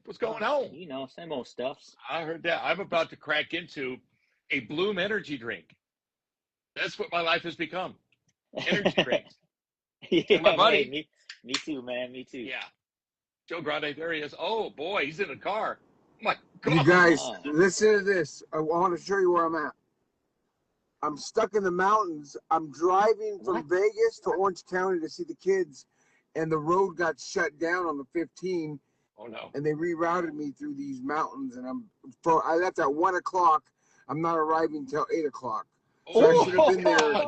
What's going on? You know, same old stuffs. I heard that. I'm about to crack into a Bloom energy drink. That's what my life has become. Energy drinks. Yeah, my buddy. Hey, me too, man. Me too. Yeah. Joe Grande, there he is. Oh, boy, he's in a car. Oh, my God. You guys, listen to this. I want to show you where I'm at. I'm stuck in the mountains. I'm driving from Vegas to Orange County to see the kids, and the road got shut down on the 15. Oh, no. And they rerouted me through these mountains, and I left at 1 o'clock. I'm not arriving till 8 o'clock. So I should have been there.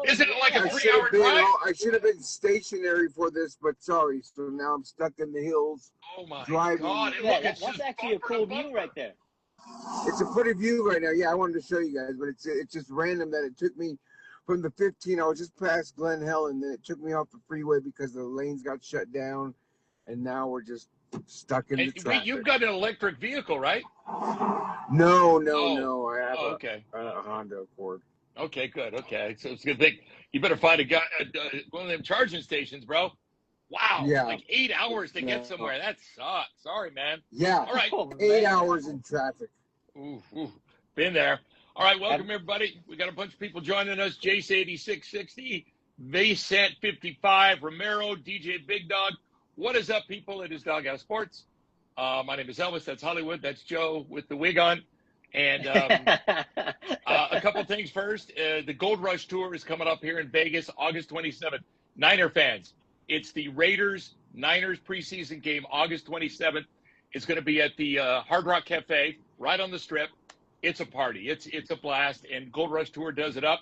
Isn't it like a 3-hour drive? I should have been stationary for this, but sorry. So now I'm stuck in the hills. Oh my driving. God! Yeah, that's actually a cool view right there. It's a pretty view right now. Yeah, I wanted to show you guys, but it's just random that it took me from the 15. I was just past Glen Helen, then it took me off the freeway because the lanes got shut down, and now we're just stuck in the traffic. You've got an electric vehicle, right? No. I have a Honda Accord. Okay, good. Okay, so it's a good thing. You better find a guy one of them charging stations, bro. Wow, yeah. Like 8 hours to get somewhere. That sucks. Sorry, man. Yeah. All right. 8 hours in traffic. Ooh, been there. All right, welcome everybody. We got a bunch of people joining us. Jace 8660, Vicent 55, Romero, DJ Big Dog. What is up, people? It is Doghouse Sports. My name is Elvis. That's Hollywood. That's Joe with the wig on. And a couple things first. The Gold Rush Tour is coming up here in Vegas, August 27th. Niner fans, it's the Raiders-Niners preseason game, August 27th. It's going to be at the Hard Rock Cafe, right on the Strip. It's a party. It's a blast, and Gold Rush Tour does it up.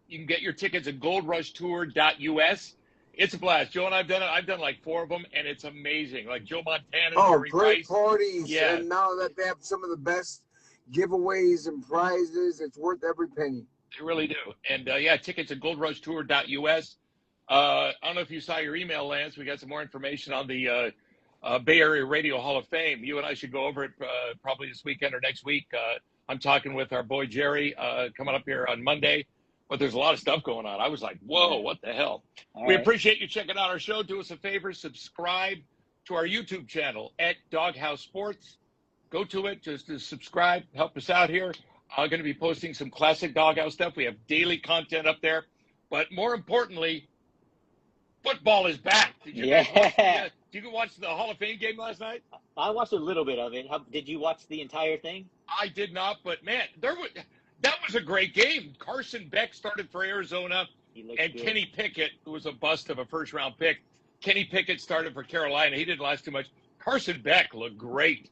You can get your tickets at goldrushtour.us. It's a blast. Joe and I've done it. I've done like 4 of them, and it's amazing. Like Joe Montana, Jerry great Rice. parties. Yeah. And now that they have some of the best giveaways and prizes, it's worth every penny. They really do. And, tickets at goldrushtour.us. I don't know if you saw your email, Lance. We got some more information on the Bay Area Radio Hall of Fame. You and I should go over it probably this weekend or next week. I'm talking with our boy Jerry coming up here on Monday. But there's a lot of stuff going on. I was like, whoa, what the hell? We appreciate you checking out our show. Do us a favor, subscribe to our YouTube channel at Doghouse Sports. Go to it, just to subscribe, help us out here. I'm going to be posting some classic Doghouse stuff. We have daily content up there. But more importantly, football is back. Did you watch the Hall of Fame game last night? I watched a little bit of it. Did you watch the entire thing? I did not, but man, that was a great game. Carson Beck started for Arizona, and good. Kenny Pickett, who was a bust of a first-round pick, Kenny Pickett started for Carolina. He didn't last too much. Carson Beck looked great.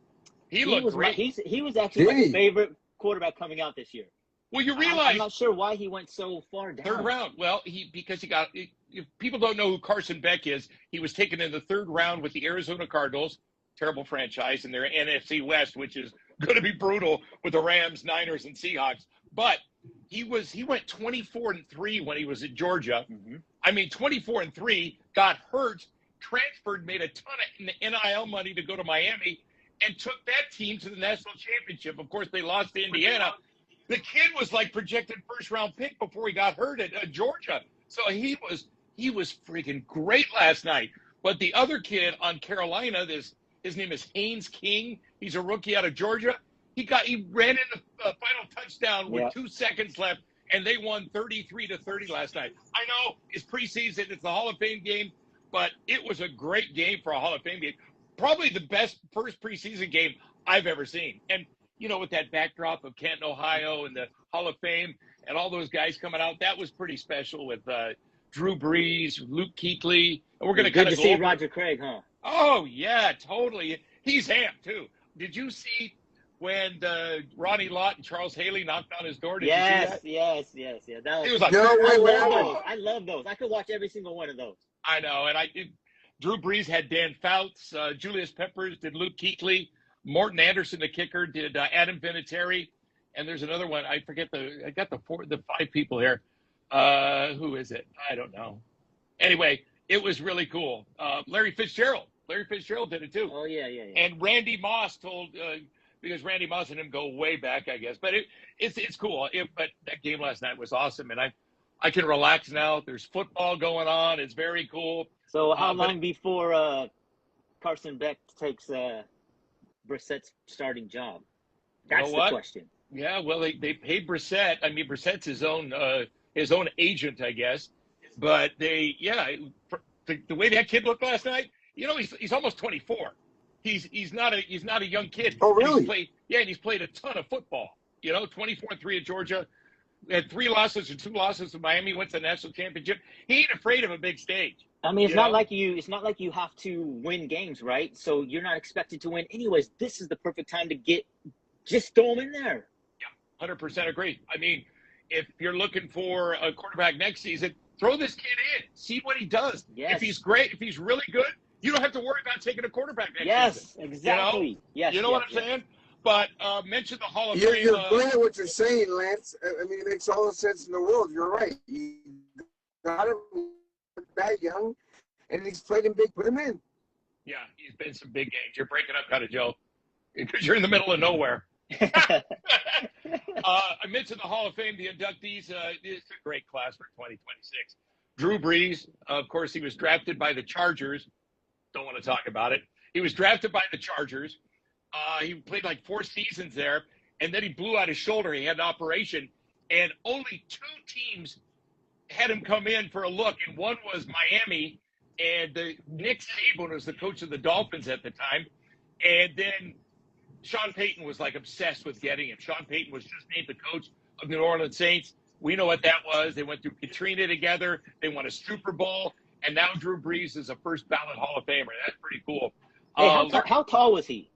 He looked great. He was actually my favorite quarterback coming out this year. Well, you realize I'm not sure why he went so far down. Third round. Well, because he got. If people don't know who Carson Beck is, he was taken in the 3rd round with the Arizona Cardinals, terrible franchise in their NFC West, which is going to be brutal with the Rams, Niners, and Seahawks. But he went 24-3 when he was at Georgia. Mm-hmm. I mean, 24-3, got hurt, transferred, made a ton of NIL money to go to Miami, and took that team to the national championship. Of course, they lost to Indiana. The kid was like projected first-round pick before he got hurt at Georgia. So he was freaking great last night. But the other kid on Carolina, his name is Haynes King. He's a rookie out of Georgia. He ran in the final touchdown with 2 seconds left, and they won 33-30 last night. I know it's preseason, it's the Hall of Fame game, but it was a great game for a Hall of Fame game. Probably the best first preseason game I've ever seen. And, you know, with that backdrop of Canton, Ohio, and the Hall of Fame, and all those guys coming out, that was pretty special with Drew Brees, Luke Kuechly. And we're going to kind of go see Roger Craig, huh? Oh, yeah, totally. He's amped, too. Did you see when Ronnie Lott and Charles Haley knocked on his door? Did you see that? Yes. That was, it was like, I love those. I could watch every single one of those. I know, and Drew Brees had Dan Fouts, Julius Peppers did Luke Kuechly, Morton Anderson, the kicker, did Adam Vinatieri, and there's another one. I forget I got the 5 people here. Who is it? I don't know. Anyway, it was really cool. Larry Fitzgerald did it too. Oh yeah. And Randy Moss told. Because Randy Moss and him go way back, I guess. But it's cool. But that game last night was awesome, and I can relax now. There's football going on. It's very cool. So how long before Carson Beck takes Brissett's starting job? You That's know the what? question. Yeah, well, they paid Brissett. I mean, Brissett's his own agent, I guess. But the way that kid looked last night, he's almost 24. He's not a young kid. Oh, And really? he's played a ton of football. 24-3 at Georgia, had 3 losses or 2 losses to Miami, went to the national championship. He ain't afraid of a big stage. I mean, it's not like you have to win games, right? So you're not expected to win anyways. This is the perfect time to just throw him in there. 100% agree. I mean, if you're looking for a quarterback next season, throw this kid in. See what he does. Yes. If he's great, if he's really good, you don't have to worry about taking a quarterback next season. Yes, exactly. You know what I'm saying? But mention the Hall of You're Fame. great at what you're saying, Lance. I mean, it makes all the sense in the world. You're right. You got him that young, and he's played him big. Put him in. Yeah, he's been some big games. You're breaking up kind of, Joe, because you're in the middle of nowhere. I mentioned the Hall of Fame, the inductees. It's a great class for 2026. Drew Brees, of course, he was drafted by the Chargers. Don't want to talk about it. He was drafted by the Chargers. He played like 4 seasons there, and then he blew out his shoulder. He had an operation, and only 2 teams had him come in for a look, and one was Miami, and Nick Saban was the coach of the Dolphins at the time, and then Sean Payton was like obsessed with getting him. Sean Payton was just named the coach of the New Orleans Saints. We know what that was. They went through Katrina together. They won a Super Bowl, and now Drew Brees is a first ballot Hall of Famer. That's pretty cool. Hey, how tall was he?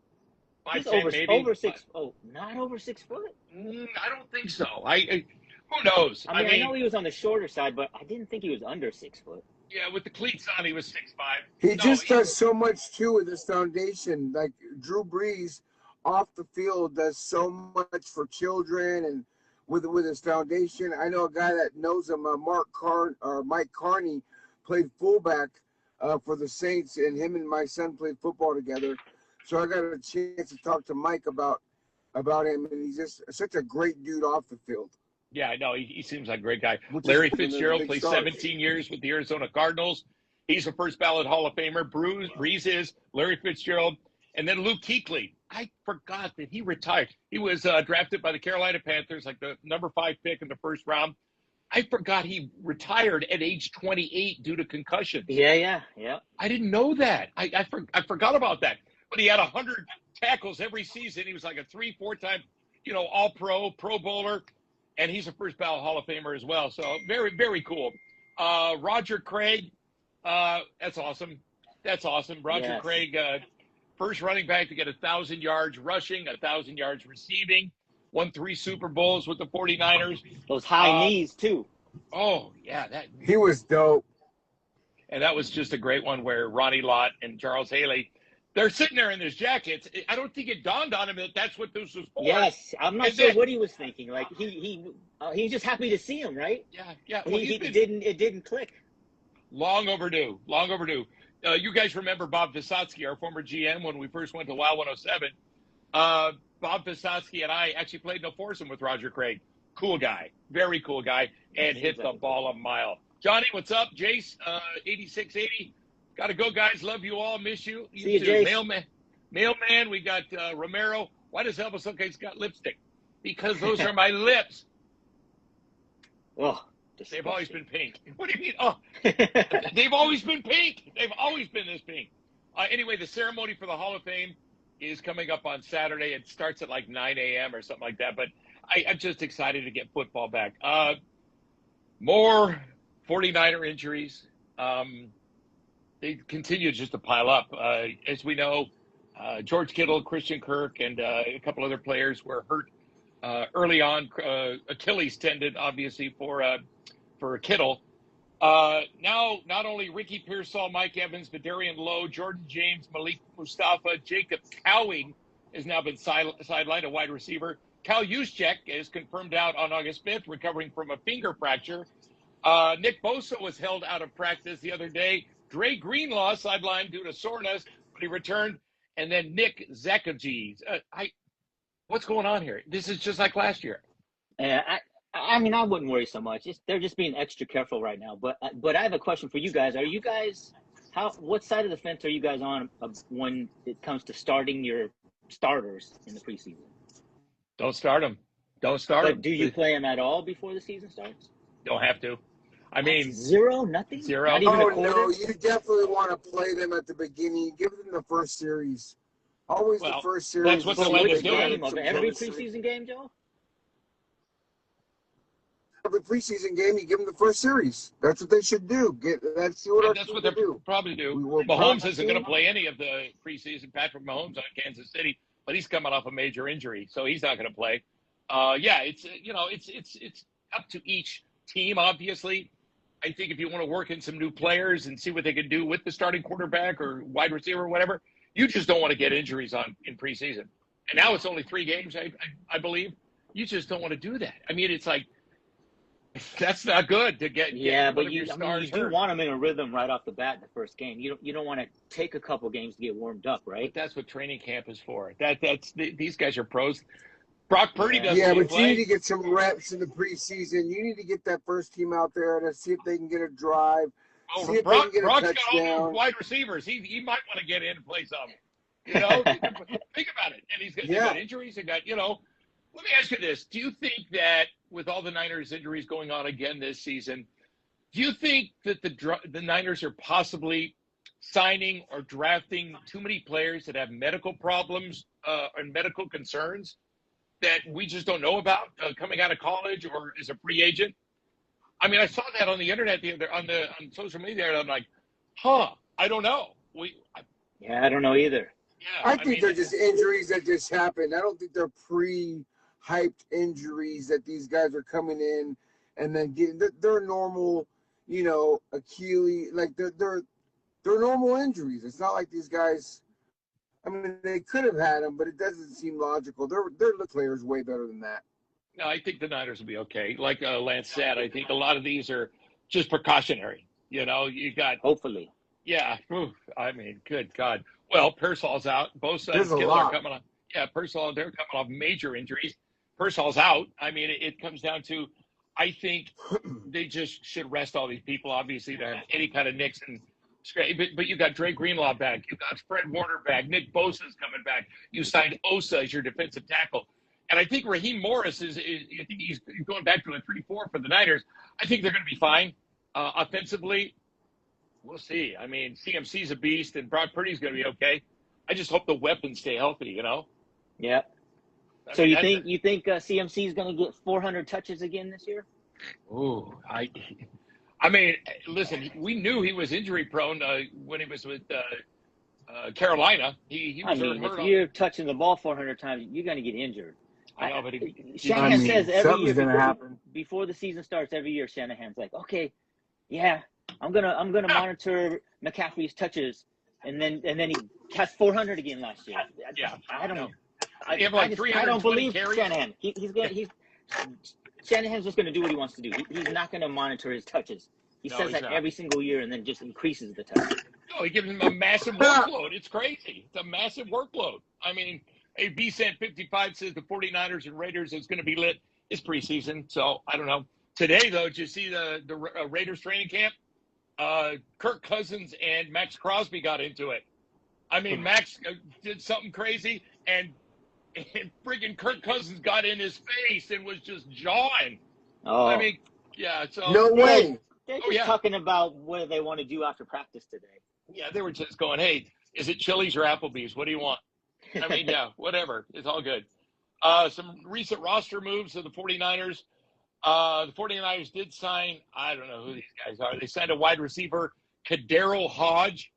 I'd He's say over maybe 6. Oh, not over 6 foot. I don't think so. Who knows? I mean, I know he was on the shorter side, but I didn't think he was under 6 foot. Yeah, with the cleats on, he was 6'5". He does so much too with his foundation. Like Drew Brees, off the field, does so much for children and with his foundation. I know a guy that knows him, Mike Carney, played fullback for the Saints, and him and my son played football together. So I got a chance to talk to Mike about him, and he's just such a great dude off the field. Yeah, I know. He seems like a great guy. Larry Fitzgerald played 17 years with the Arizona Cardinals. He's a first ballot Hall of Famer. Brees is, Larry Fitzgerald. And then Luke Kuechly. I forgot that he retired. He was drafted by the Carolina Panthers, like the number 5 pick in the first round. I forgot he retired at age 28 due to concussions. Yeah. I didn't know that. I forgot about that. But he had 100 tackles every season. He was like a 3-4 time, All-Pro, Pro Bowler. And he's a first ballot Hall of Famer as well. So very, very cool. Roger Craig, that's awesome. That's awesome. Roger Craig, first running back to get 1,000 yards rushing, 1,000 yards receiving, won 3 Super Bowls with the 49ers. Those high knees, too. Oh, yeah. He was dope. And that was just a great one where Ronnie Lott and Charles Haley, they're sitting there in their jackets. I don't think it dawned on him that that's what this was for. Yes, I'm not sure what he was thinking. Like he's just happy to see him, right? Yeah. Well, it didn't click. Long overdue. You guys remember Bob Visotsky, our former GM, when we first went to WOW 107. Bob Visotsky and I actually played no foursome with Roger Craig. Cool guy, very cool guy, and hit the ball a mile. Johnny, what's up? Jace, 8680. Gotta go, guys. Love you all. Miss you. See you, Jace. Mailman. We got Romero. Why does Elvis look like he's got lipstick? Because those are my lips. Oh, they've always been pink. What do you mean? Oh, they've always been pink. They've always been this pink. Anyway, the ceremony for the Hall of Fame is coming up on Saturday. It starts at like 9 a.m. or something like that. But I'm just excited to get football back. More 49er injuries. They continue just to pile up. As we know, George Kittle, Christian Kirk, and a couple other players were hurt early on. Achilles tendon, obviously, for Kittle. Now, not only Ricky Pearsall, Mike Evans, Vidarian Lowe, Jordan James, Malik Mustafa, Jacob Cowing has now been sidelined, a wide receiver. Cal Juszczyk is confirmed out on August 5th, recovering from a finger fracture. Nick Bosa was held out of practice the other day. Dre Greenlaw sidelined due to soreness, but he returned. And then Nick Zakaji. What's going on here? This is just like last year. I mean, I wouldn't worry so much. They're just being extra careful right now. But I have a question for you guys. What side of the fence are you guys on when it comes to starting your starters in the preseason? Don't start them. Don't start them. But do you play them at all before the season starts? Don't have to. I mean, zero, nothing, zero. not even a quarter. No, you definitely want to play them at the beginning. Give them the first series. Always the first series. That's what the league is doing. Game of every preseason game, Joe. Every preseason game, you give them the first series. That's what they should do. That's what they do. Probably do. Mahomes isn't going to play any of the preseason. Patrick Mahomes on Kansas City, but he's coming off a major injury, so he's not going to play. It's up to each team. Obviously, I think if you want to work in some new players and see what they can do with the starting quarterback or wide receiver or whatever, you just don't want to get injuries in preseason. And now it's only 3 games, I believe. You just don't want to do that. I mean, it's like, that's not good to get. Yeah, but you do want them in a rhythm right off the bat the first game. You don't want to take a couple games to get warmed up, right? But that's what training camp is for. These guys are pros. Brock Purdy doesn't. Yeah, but you need to get some reps in the preseason. You need to get that first team out there to see if they can get a drive. Oh, Brock's got all these wide receivers. He might want to get in and play some. Think about it. And he's got injuries. He got Let me ask you this. Do you think that with all the Niners injuries going on again this season, do you think that the Niners are possibly signing or drafting too many players that have medical problems and medical concerns that we just don't know about coming out of college or as a free agent? I mean, I saw that on the internet on social media, and I'm like, I don't know. I don't know either. Yeah, I think they're just injuries that just happen. I don't think they're hyped injuries that these guys are coming in and then getting. They're normal, Achilles, like they're normal injuries. It's not like these guys. I mean, they could have had them, but it doesn't seem logical. Their players way better than that. No, I think the Niners will be okay. Like Lance said, I think a lot of these are just precautionary. You got hopefully. Yeah. I mean, good God. Well, Pearsall's out. Both sides are coming on. Yeah, Pearsall, they're coming off major injuries. Pearsall's out. I mean, it comes down to, I think they just should rest all these people, obviously, to have any kind of nicks. But you got Dre Greenlaw back. You got Fred Warner back. Nick Bosa's coming back. You signed Osa as your defensive tackle. And I think Raheem Morris I think he's going back to a 3-4 for the Niners. I think they're going to be fine. Offensively, we'll see. I mean, CMC's a beast, and Brock Purdy's going to be okay. I just hope the weapons stay healthy, Yeah. So you think CMC is going to get 400 touches again this year? Ooh, I mean, listen, we knew he was injury prone when he was with Carolina. He was if you're touching the ball 400 times, you're going to get injured. I know, but Shanahan says every year before the season starts, every year Shanahan's like, okay, yeah, I'm gonna monitor McCaffrey's touches, and then he has 400 again last year. Yeah, I don't know. I don't believe carries. Shanahan. Shanahan's just gonna do what he wants to do. He's not gonna monitor his touches. He says that every single year, and then just increases the touches. No, he gives him a massive workload. It's crazy. It's a massive workload. I mean, a BSAN55 says the 49ers and Raiders is going to be lit. It's preseason, so I don't know. Today, though, did you see the Raiders training camp? Kirk Cousins and Max Crosby got into it. I mean, Max did something crazy, and friggin' Kirk Cousins got in his face and was just jawing. Oh. I mean, yeah. So no way. They're just talking about what they want to do after practice today. Yeah, they were just going, hey, is it Chili's or Applebee's? What do you want? I mean, yeah, whatever. It's all good. Some recent roster moves of the 49ers. The 49ers did sign, I don't know who these guys are. They signed a wide receiver, Kadero Hodge.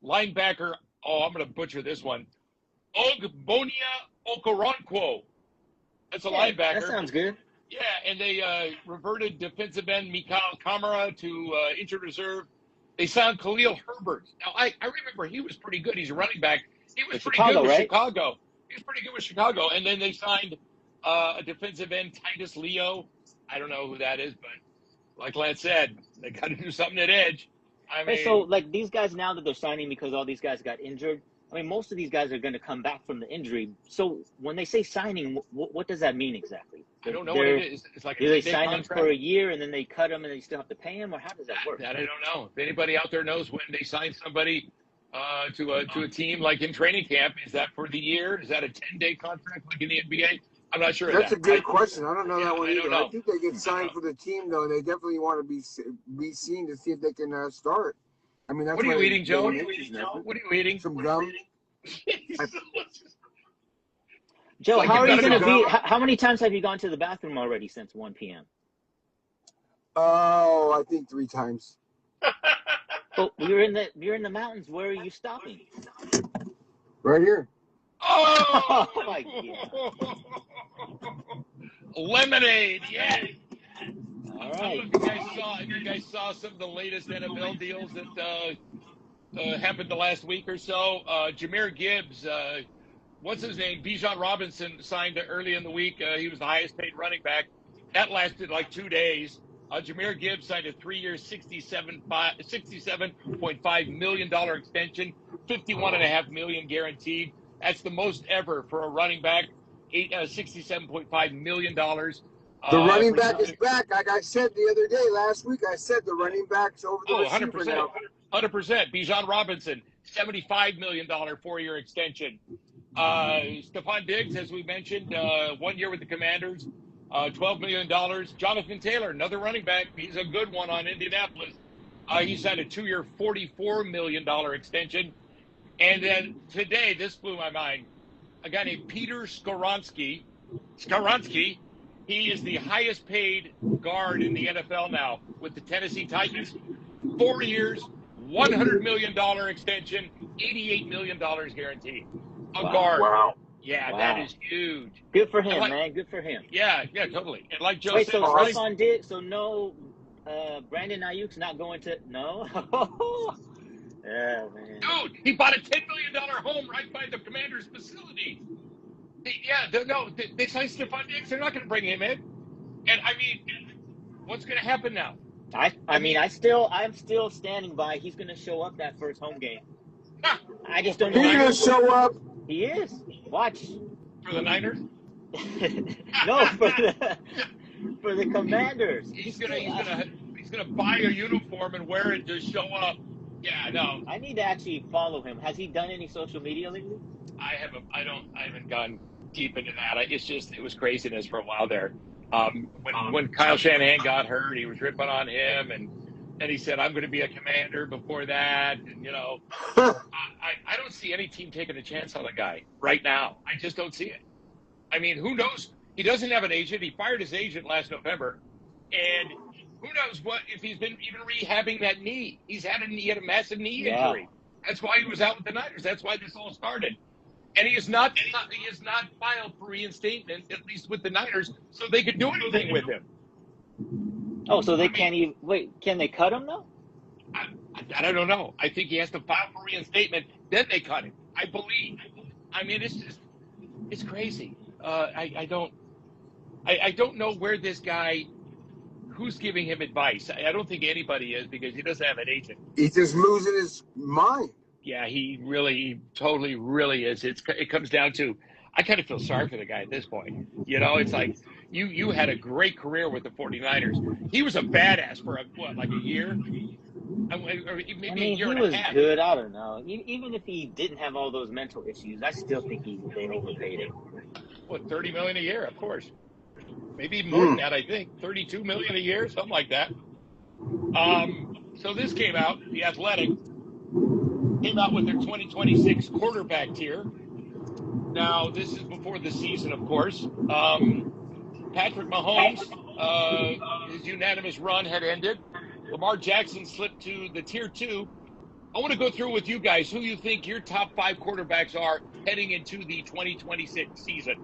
Linebacker, I'm going to butcher this one, Ogbonia Okoronkwo. That's a linebacker. That sounds good. Yeah, and they reverted defensive end Mikhail Kamara to injured reserve. They signed Khalil Herbert. Now, I remember he was pretty good. He's a running back. He was pretty good with Chicago. He was pretty good with Chicago. And then they signed a defensive end, Titus Leo. I don't know who that is, but like Lance said, they got to do something at edge. I mean, so like these guys now that they're signing because all these guys got injured, I mean, most of these guys are going to come back from the injury. So when they say signing, what does that mean exactly? I don't know what it is. It's like do a they 10-day sign contract. them for a year and then they cut them and they still have to pay them, or how does that work? That I don't know. If anybody out there knows when they sign somebody to a team like in training camp, is that for the year? Is that a 10-day contract like in the NBA? I'm not sure. That's a good question. I don't know that one I don't either. know. I think they get signed for the team though, and they definitely want to be seen to see if they can start. I mean, that's what are you eating, Joe? What are you eating? Some gum. Joe, like how are you going to go. be? How many times have you gone to the bathroom already since 1 p.m.? Oh, I think 3 times. Oh, you're in the mountains. Where are you stopping? Right here. Oh, Oh my God. Lemonade, yeah. All I don't right. know if you guys saw some of the latest NFL deals that happened the last week or so. Jahmyr Gibbs, what's his name? Bijan Robinson signed early in the week. He was the highest paid running back. That lasted like 2 days. Jahmyr Gibbs signed a 3-year, $67.5 million extension, $51.5 million guaranteed. That's the most ever for a running back. $67.5 million. The running back is back. Like I said the other day, last week, I said the running back's over the receiver now. 100%. Bijan Robinson, $75 million 4-year extension. Stephon Diggs, as we mentioned, 1 year with the Commanders, $12 million. Jonathan Taylor, another running back. He's a good one on Indianapolis. He signed a 2-year, $44 million extension. And then today, this blew my mind. A guy named Peter Skoronski. He is the highest paid guard in the NFL now with the Tennessee Titans. 4 years, $100 million extension, $88 million guaranteed. A guard. Wow. Yeah, that is huge. Good for him, man. Good for him. Yeah, totally. And like Joe Wait, said, so Stephon Diggs, so no, Brandon Ayuk's not going to, no? Yeah, man. Dude, he bought a $10 million home right by the Commander's facility. They signed Stephon Diggs. They're not going to bring him in. And I mean, what's going to happen now? I'm still standing by. He's going to show up that first home game. I just don't know. He's going to show up. He is. Watch. For the Niners? No, for the Commanders. He's gonna buy a uniform and wear it to show up. Yeah, no. I need to actually follow him. Has he done any social media lately? I haven't gone deep into that. It was craziness for a while there. When Kyle Shanahan got hurt, he was ripping on him, and he said, "I'm going to be a Commander." Before that, and I don't see any team taking a chance on the guy right now. I just don't see it. I mean, who knows? He doesn't have an agent. He fired his agent last November, and who knows what if he's been even rehabbing that knee. He had a massive knee injury. That's why he was out with the Niners. That's why this all started. And he has not filed for reinstatement, at least with the Niners, so they could do anything with him. Oh, so they can't even wait? Can they cut him though? I don't know. I think he has to file for reinstatement, then they cut him. I believe. I mean, it's crazy. I don't know where this guy, who's giving him advice. I don't think anybody is, because he doesn't have an agent. He's just losing his mind. Yeah, he totally really is. It comes down to, I kind of feel sorry for the guy at this point. It's like you had a great career with the 49ers. He was a badass for like a year? Or maybe a year and a half. He was good. I don't know. Even if he didn't have all those mental issues, I still think they overpaid him. What, $30 million a year? Of course. Maybe even more than that, I think. $32 million a year, something like that. So this came out, The Athletic came out with their 2026 quarterback tier. Now, this is before the season, of course. Patrick Mahomes, his unanimous run had ended. Lamar Jackson slipped to the tier 2. I want to go through with you guys who you think your top 5 quarterbacks are heading into the 2026 season.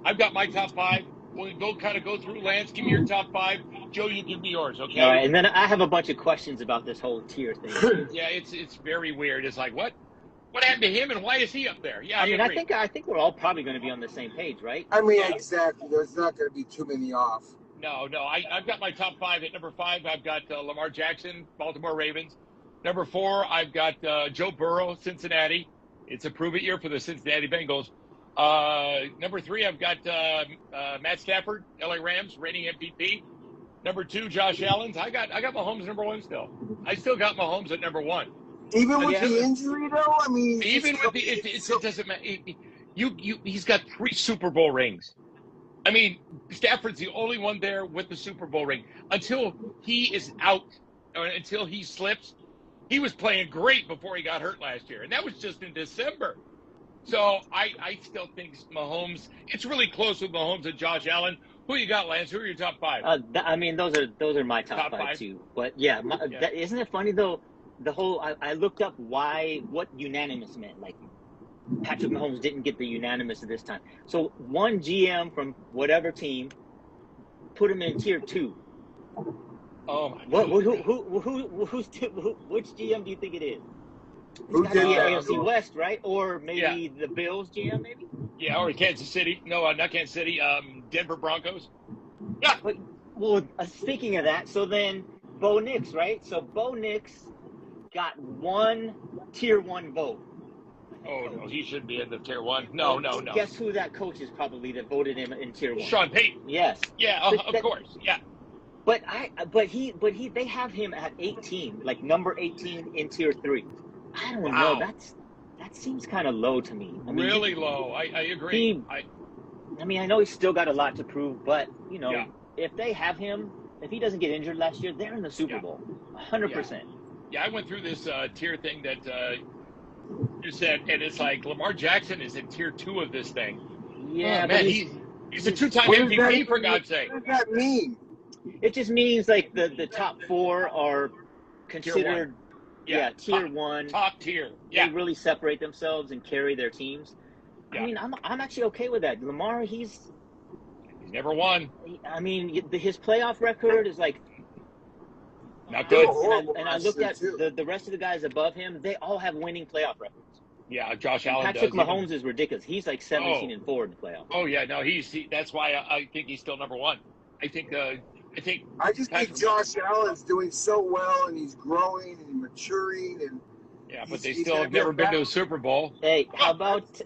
I've got my top 5. We'll go through. Lance, give me your top 5. Joe, you give me yours, okay? All right, and then I have a bunch of questions about this whole tier thing. Yeah, it's very weird. It's like, what happened to him, and why is he up there? Yeah, I think we're all probably going to be on the same page, right? I mean, exactly. There's not going to be too many off. No. I've got my top 5. At number 5, I've got Lamar Jackson, Baltimore Ravens. Number 4, I've got Joe Burrow, Cincinnati. It's a prove-it year for the Cincinnati Bengals. Number 3, I've got Matt Stafford, LA Rams, reigning MVP. Number 2, Josh Allen. I got Mahomes number 1 still. I still got Mahomes at number 1. Even with the injury, though, I mean, even with the it doesn't matter. He's got 3 Super Bowl rings. I mean, Stafford's the only one there with the Super Bowl ring. Until he is out, or until he slips, he was playing great before he got hurt last year, and that was just in December. So I still think Mahomes. It's really close with Mahomes and Josh Allen. Who you got, Lance? Who are your top 5? I mean, those are my top five too. But yeah, isn't it funny though? The whole I looked up what unanimous meant. Like Patrick Mahomes didn't get the unanimous this time. So one GM from whatever team put him in tier 2. Oh my God! Which GM do you think it is? It's got to be AFC West, right? Or maybe the Bills GM, maybe? Yeah, or Kansas City. No, not Kansas City. Denver Broncos. Yeah. But, speaking of that, so then Bo Nix, right? So Bo Nix got one tier 1 vote. Oh, no, he shouldn't be in the tier 1. No. Guess who that coach is probably that voted him in tier 1? Sean Payton. Yes. Yeah, of course. Yeah. But they have him at 18, like number 18 in tier 3. I don't know. That seems kind of low to me. I mean, really low. I agree. I mean, I know he's still got a lot to prove, but if they have him, if he doesn't get injured last year, they're in the Super Bowl, 100%. Yeah, I went through this tier thing that you said, and it's like Lamar Jackson is in tier 2 of this thing. Yeah, man, he's a 2-time MVP for God's sake. What does that mean? It just means like the top 4 are considered. Tier 1. Top tier. Yeah. They really separate themselves and carry their teams. Yeah. I mean, I'm actually okay with that. Lamar, he's never won. I mean, his playoff record is like not good. And I looked at the rest of the guys above him. They all have winning playoff records. Yeah, Josh Allen Patrick Mahomes is ridiculous. He's like 17-4 in the playoffs. Oh yeah, no, that's why I think he's still number 1. I just think Josh Allen's doing so well, and he's growing and maturing, and but they still have never been to a Super Bowl. Hey, how about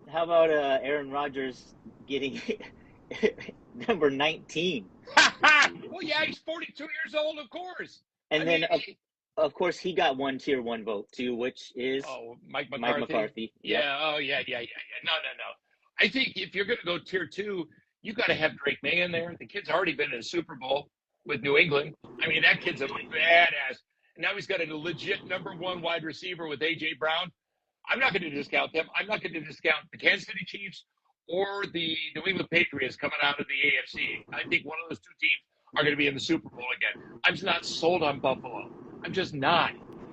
Aaron Rodgers getting number 19? Well, yeah, he's 42 years old, of course. And of course, he got one tier 1 vote too, which is Mike McCarthy. Yeah. Yep. Oh yeah. No. I think if you're going to go tier 2. You got to have Drake May in there. The kid's already been in a Super Bowl with New England. I mean, that kid's a badass. And now he's got a legit number 1 wide receiver with A.J. Brown. I'm not going to discount them. I'm not going to discount the Kansas City Chiefs or the New England Patriots coming out of the AFC. I think one of those 2 teams are going to be in the Super Bowl again. I'm just not sold on Buffalo. I'm just not.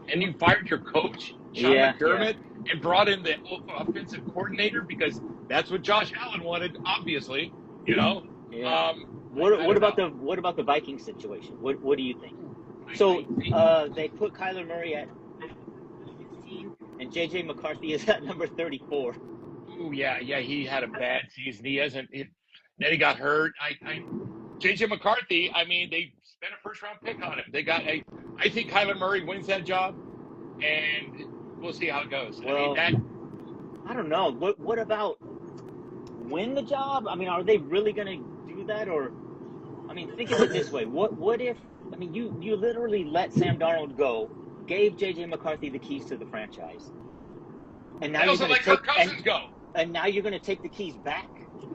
And you fired your coach, Sean McDermott, and brought in the offensive coordinator because that's what Josh Allen wanted, obviously. Yeah. What about the Vikings situation? What do you think? So they put Kyler Murray at 15, and J.J. McCarthy is at number 34. Oh yeah, he had a bad season. He hasn't. Then he got hurt. J.J. McCarthy. I mean, they spent a first-round pick on him. They got. I think Kyler Murray wins that job, and we'll see how it goes. Well, I don't know. What about win the job? I mean, are they really going to do that? Or, I mean, think of it this way. What if, I mean, you literally let Sam Darnold go, gave J.J. McCarthy the keys to the franchise. And now you're going to Kirk Cousins go. And now you're going to take the keys back?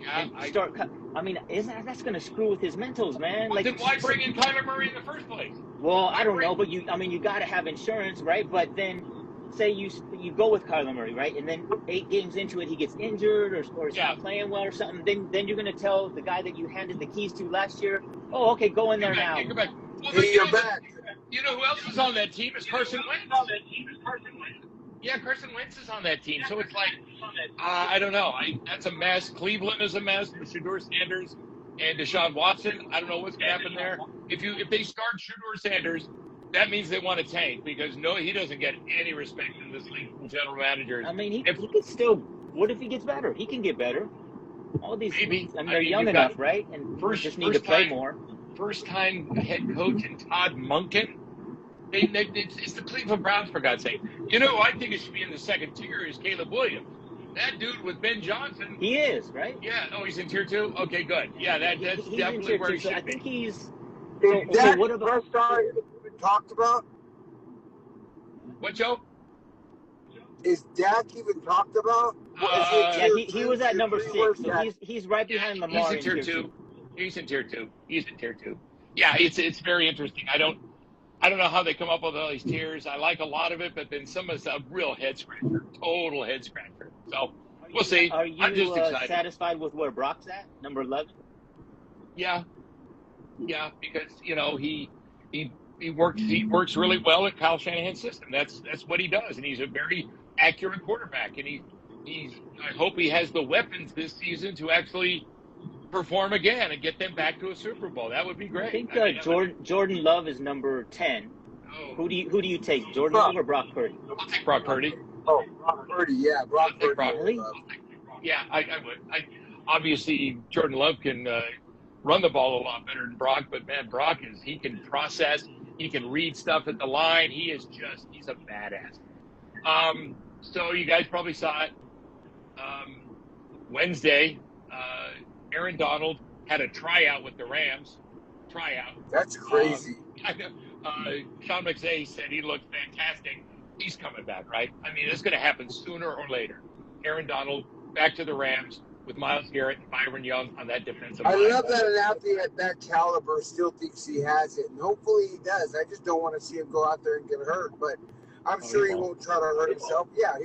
I mean, that's going to screw with his mentals, man. Well, then why bring in Kyler Murray in the first place? Well, I don't know, but you got to have insurance, right? But then say you go with Kyler Murray, right? And then 8 games into it, he gets injured or is not playing well or something. Then you're going to tell the guy that you handed the keys to last year, oh, okay, go in there now. Go back. Well, you know who else is on that team? Is Carson Wentz. Yeah, Carson Wentz is on that team. So it's like, I don't know. That's a mess. Cleveland is a mess with Shedeur Sanders and Deshaun Watson. I don't know what's going to happen there. If they start Shedeur Sanders, that means they want to tank because he doesn't get any respect in this league from general managers. I mean, he could still. What if he gets better? He can get better. All these, maybe. They're young enough, right? And just need to play more. First-time head coach and Todd Monken. It's the Cleveland Browns, for God's sake. You know who I think it should be in the second tier is Caleb Williams. that dude with Ben Johnson. He is, right? Yeah. Oh, he's in tier 2? Okay, good. Yeah, that's He's definitely where he so should I think be. he's. Is that what about star talked about? What, Joe? Is Dak even talked about? Yeah, he was at number 6, so he's right behind Lamar. He's in tier 2. He's in tier 2. He's in tier 2. Yeah, it's very interesting. I don't know how they come up with all these tiers. I like a lot of it, but then some of it's a real head scratcher, total head scratcher. So we'll see. Are you I'm just excited. Satisfied with where Brock's at, number 11? Yeah, because he works really well at Kyle Shanahan's system. That's what he does, and he's a very accurate quarterback. And I hope he has the weapons this season to actually perform again and get them back to a Super Bowl. That would be great. I think Jordan Love is number 10. Oh. Who do you take, Jordan Love or Brock Purdy? I'll take Brock Purdy. Oh, Brock Purdy, yeah, Brock Purdy. Really? Yeah, I would. Obviously Jordan Love can run the ball a lot better than Brock, but man, he can process, he can read stuff at the line. He's a badass. So you guys probably saw it. Wednesday, Aaron Donald had a tryout with the Rams. That's crazy. Sean McVay said he looked fantastic. He's coming back, right? I mean, it's going to happen sooner or later. Aaron Donald back to the Rams with Myles Garrett and Byron Young on that defensive line. I love that an athlete at that caliber still thinks he has it, and hopefully he does. I just don't want to see him go out there and get hurt, but I'm sure he won't try to hurt himself. Yeah,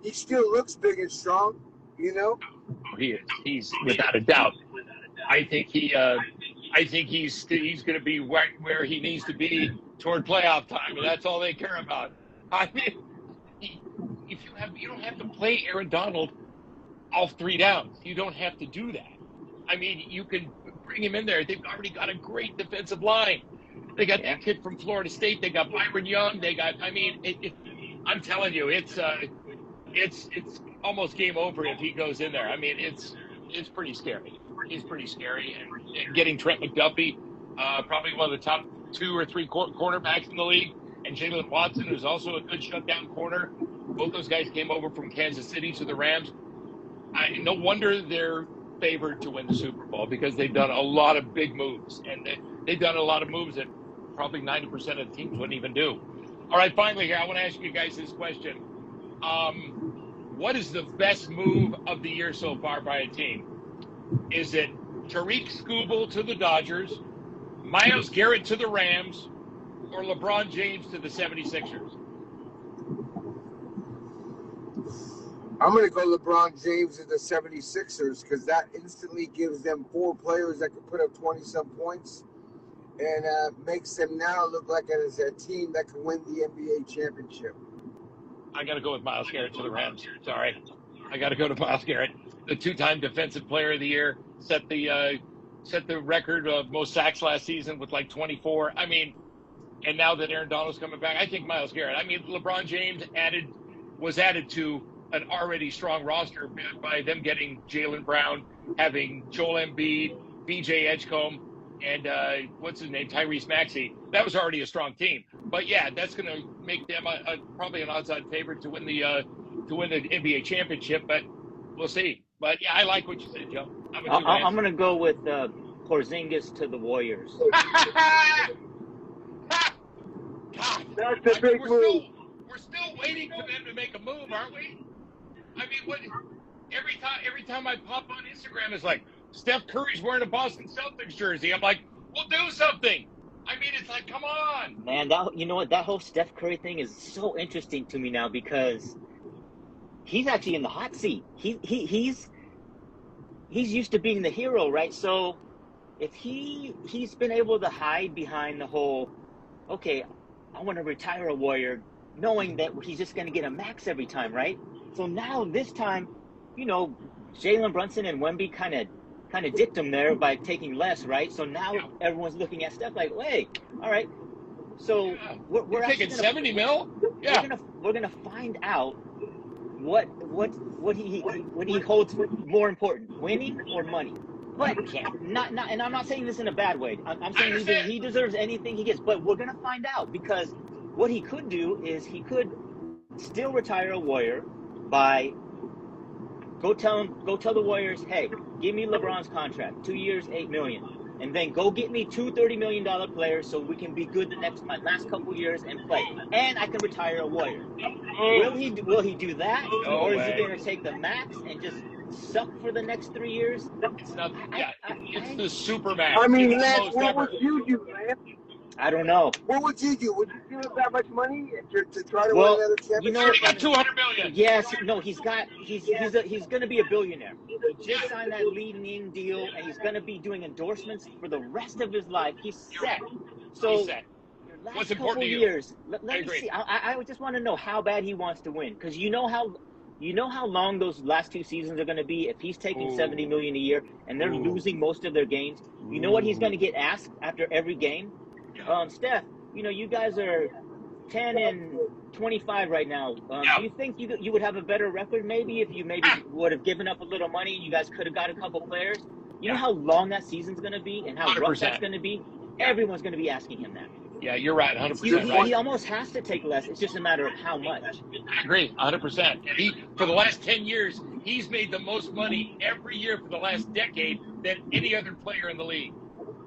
he still looks big and strong, Oh, he is. He's without a doubt. I think he's going to be right where he needs to be toward playoff time, and that's all they care about. I mean, you don't have to play Aaron Donald all 3 downs. You don't have to do that. I mean, you can bring him in there. They've already got a great defensive line. They got that kid from Florida State. They got Byron Young. I'm telling you, it's almost game over if he goes in there. I mean, it's pretty scary. He's pretty scary. And getting Trent McDuffie, probably one of the top 2 or 3 cornerbacks in the league, and Jalen Watson, who's also a good shutdown corner. Both those guys came over from Kansas City to the Rams. No wonder they're favored to win the Super Bowl, because they've done a lot of big moves, and they've done a lot of moves that probably 90% of the teams wouldn't even do. All right, finally here, I want to ask you guys this question. What is the best move of the year so far by a team? Is it Tariq Skubal to the Dodgers, Myles Garrett to the Rams, or LeBron James to the 76ers? I'm going to go LeBron James to the 76ers, because that instantly gives them 4 players that can put up 20-some points, and makes them now look like it is a team that can win the NBA championship. I got to go with Myles Garrett to the Rams. Sorry. I got to go to Myles Garrett, the 2-time Defensive Player of the Year, set the record of most sacks last season with like 24. I mean, and now that Aaron Donald's coming back, I think Myles Garrett. I mean, LeBron James was added to an already strong roster by them getting Jaylen Brown, having Joel Embiid, BJ Edgecombe, and what's his name, Tyrese Maxey. That was already a strong team. But yeah, that's going to make them probably an odds-on favorite to win the NBA championship. But we'll see. But yeah, I like what you said, Joe. I'm going to go with Porzingis to the Warriors. God, that's a big move. We're still waiting for them to make a move, aren't we? I mean, every time I pop on Instagram, it's like Steph Curry's wearing a Boston Celtics jersey. I'm like, we'll do something. I mean, it's like, come on. Man, you know what? That whole Steph Curry thing is so interesting to me now, because he's actually in the hot seat. He's used to being the hero, right? So if he's been able to hide behind the whole, okay, I want to retire a Warrior, knowing that he's just going to get a max every time, right? So now this time, Jalen Brunson and Wemby kind of dipped him there by taking less, right? So now everyone's looking at Steph like, hey, all right. So we're taking $70 million. Yeah, we're gonna find out what he holds more important, winning or money. But not, and I'm not saying this in a bad way. I'm saying he deserves anything he gets. But we're gonna find out, because what he could do is he could still retire a Warrior by Go tell the Warriors, hey, give me LeBron's contract, 2 years, $8 million, and then go get me two $30 million players so we can be good my last couple years and play, and I can retire a Warrior. Will he do that, or is he going to take the max and just suck for the next 3 years? It's not. It's the super max. I mean, Lance, what would you do, man? I don't know. What would you do? Would you give him that much money to try to win another championship? You know, he got $200 million. Yes, no, he's going to be a billionaire. He just signed that leading deal, and he's going to be doing endorsements for the rest of his life. He's set. So, he's set. Last What's couple important to you? years, let me see. I just want to know how bad he wants to win, because you know how long those last 2 seasons are going to be. If he's taking $70 million a year and they're losing most of their games, you know what he's going to get asked after every game? Steph, you know, you guys are 10 and 25 right now. Do you think you would have a better record maybe if you would have given up a little money and you guys could have got a couple players? You know how long that season's going to be and how 100%. rough that's going to be? Everyone's going to be asking him that. Yeah, you're right, 100%. He almost has to take less. It's just a matter of how much. I agree, 100%. For the last 10 years, he's made the most money every year for the last decade than any other player in the league.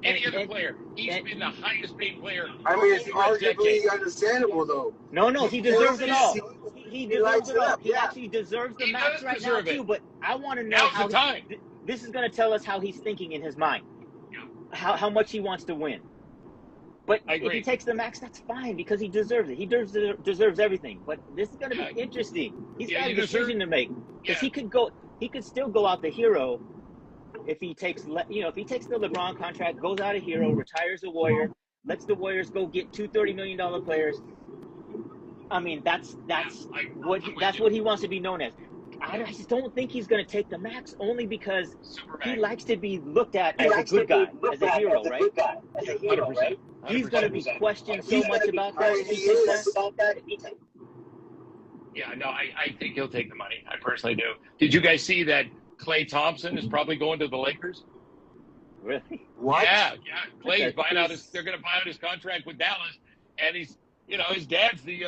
Any other player. He's been the highest paid player. I mean, it's arguably understandable, though. No, he deserves it all. He deserves it all. Up, he actually deserves the max right now, too. But I want to know Now's the time. This is going to tell us how he's thinking in his mind. Yeah. How much he wants to win. But if he takes the max, that's fine, because he deserves it. He deserves everything. But this is going to be interesting. He's got a decision to make, because he could still go out the hero if he takes the LeBron contract, goes out a hero, retires a Warrior, lets the Warriors go get two $30 million players. I mean, that's what he wants to be known as. I just don't think he's going to take the max, only because he likes to be looked at as a good guy, as a hero, right? 100%. He's going to be questioned so much about that if he takes that. Yeah, no, I think he'll take the money. I personally do. Did you guys see that Klay Thompson is probably going to the Lakers? Really? What? Yeah. Clay's buying out they're going to buy out his contract with Dallas, and he's, his dad's the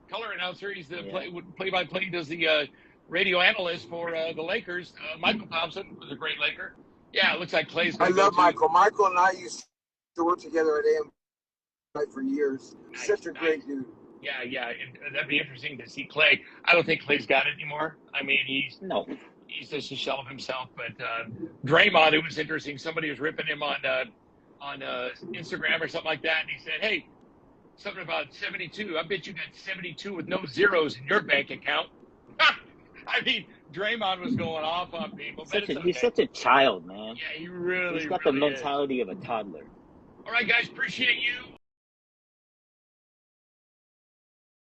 color announcer. He's the play-by-play, does the radio analyst for the Lakers. Michael Thompson was a great Laker. Yeah, it looks like Clay's going to I love Michael. Michael and I used to work together at AM for years. Such a great dude. Yeah. That'd be interesting to see Clay. I don't think Clay's got it anymore. I mean, he's just a shell of himself. But Draymond, it was interesting. Somebody was ripping him on Instagram or something like that, and he said, "Hey, something about 72. I bet you got 72 with no zeros in your bank account." I mean, Draymond was going off on people. He's such a child, man. Yeah, he really. He's got the mentality of a toddler. All right, guys, appreciate you.